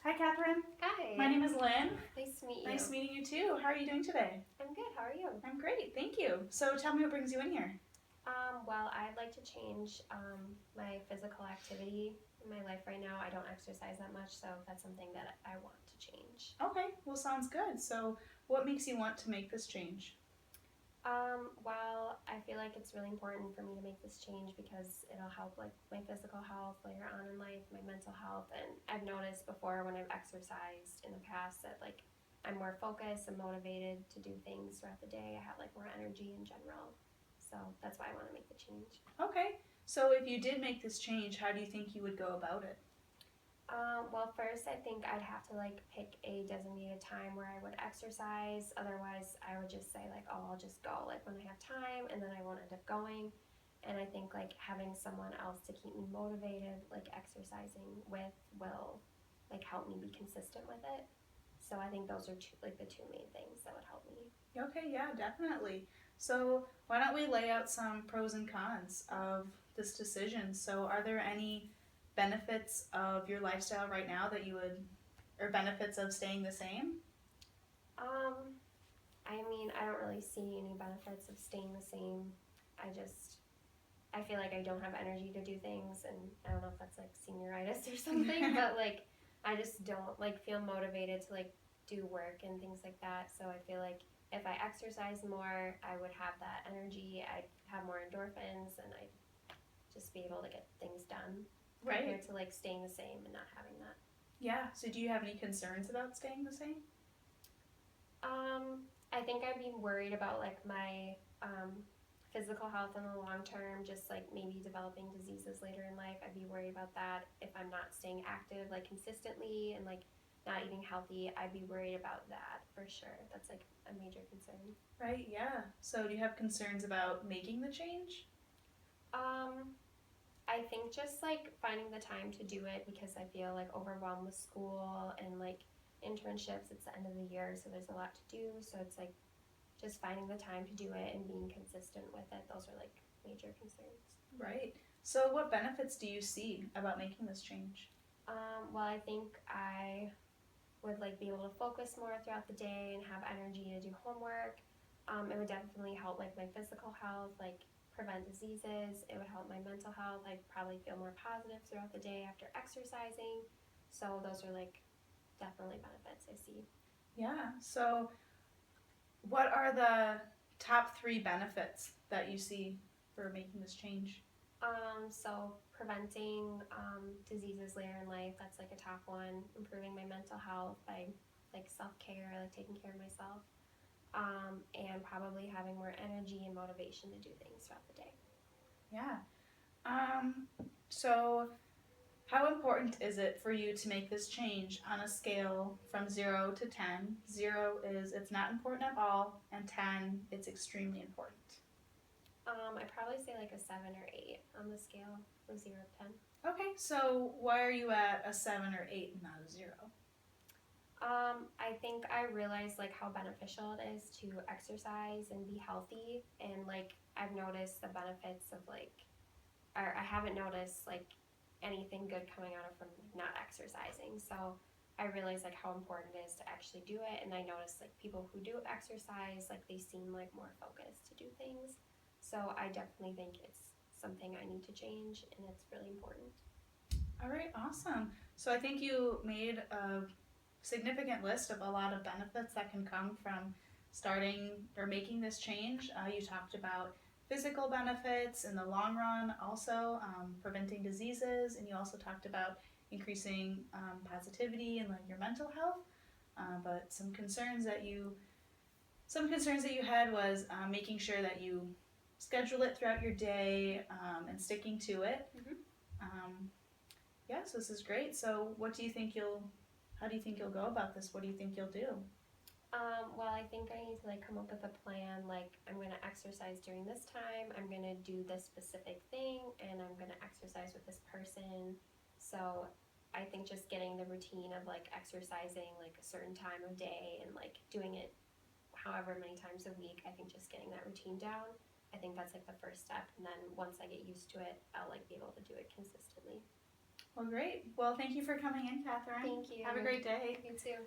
Hi, Catherine. Hi. My name is Lynn. Nice to meet you. Nice meeting you too. How are you doing today? I'm good. How are you? I'm great, thank you. So tell me what brings you in here. Well, I'd like to change my physical activity in my life right now. I don't exercise that much, so that's something that I want to change. Okay, well, sounds good. So what makes you want to make this change? Well, I feel like it's really important for me to make this change because it'll help like my physical health later on in life, my mental health, and I've noticed before when I've exercised in the past that like I'm more focused and motivated to do things throughout the day. I have like more energy in general. So that's why I want to make the change. Okay, so if you did make this change, how do you think you would go about it? Well, first, I think I'd have to like pick a designated time where I would exercise. Otherwise, I would just say like, oh, I'll just go like when I have time, and then I won't end up going. And I think like having someone else to keep me motivated, like exercising with, will like help me be consistent with it. So I think those are the two main things that would help me. Okay, yeah, definitely. So why don't we lay out some pros and cons of this decision? So are there any benefits of your lifestyle right now that you would, or benefits of staying the same? Um, I mean, I don't really see any benefits of staying the same. I feel like I don't have energy to do things, and I don't know if that's like senioritis or something, but like I just don't like feel motivated to like do work and things like that. So I feel like if I exercise more, I would have that energy. I'd have more endorphins, and I'd just be able to get things done Right. compared to like staying the same and not having that. Yeah. So do you have any concerns about staying the same? I think I'd be worried about like my physical health in the long term, just like maybe developing diseases later in life. I'd be worried about that if I'm not staying active like consistently and like not eating healthy. I'd be worried about that for sure. That's like a major concern. Right, yeah. So do you have concerns about making the change? Um, I think just like finding the time to do it because I feel like overwhelmed with school and like internships. It's the end of the year, so there's a lot to do. So it's like just finding the time to do it and being consistent with it. Those are like major concerns. Right. So what benefits do you see about making this change? Well, I think I would like be able to focus more throughout the day and have energy to do homework. It would definitely help like my physical health, like prevent diseases. It would help my mental health. I'd probably feel more positive throughout the day after exercising. So those are like definitely benefits I see. Yeah. So what are the top three benefits that you see for making this change? So preventing diseases later in life, that's like a top one. Improving my mental health by like self-care, like taking care of myself. And probably having more energy and motivation to do things throughout the day. Yeah. Um, so how important is it for you to make this change on a scale from 0 to 10? 0 is it's not important at all, and 10, it's extremely important. I'd probably say like a 7 or 8 on the scale of 0 to 10. Okay, so why are you at a 7 or 8 and not a 0? I think I realized like how beneficial it is to exercise and be healthy, and like I've noticed the benefits of like, or I haven't noticed like anything good coming out of from not exercising. So I realized like how important it is to actually do it, and I noticed like people who do exercise like they seem like more focused to do things. So I definitely think it's something I need to change, and it's really important. All right, awesome. So I think you made a significant list of a lot of benefits that can come from starting or making this change. You talked about physical benefits in the long run, also preventing diseases, and you also talked about increasing positivity and like your mental health. But some concerns that you had was making sure that you schedule it throughout your day and sticking to it. Mm-hmm. Um, yeah, so this is great. So how do you think you'll go about this? What do you think you'll do? Well, I think I need to like come up with a plan. Like, I'm gonna exercise during this time. I'm gonna do this specific thing, and I'm gonna exercise with this person. So, I think just getting the routine of like exercising like a certain time of day and like doing it however many times a week. I think just getting that routine down. I think that's like the first step, and then once I get used to it, I'll like be able to do it consistently. Well, great. Well, thank you for coming in, Catherine. Thank you. Have a great day. You too.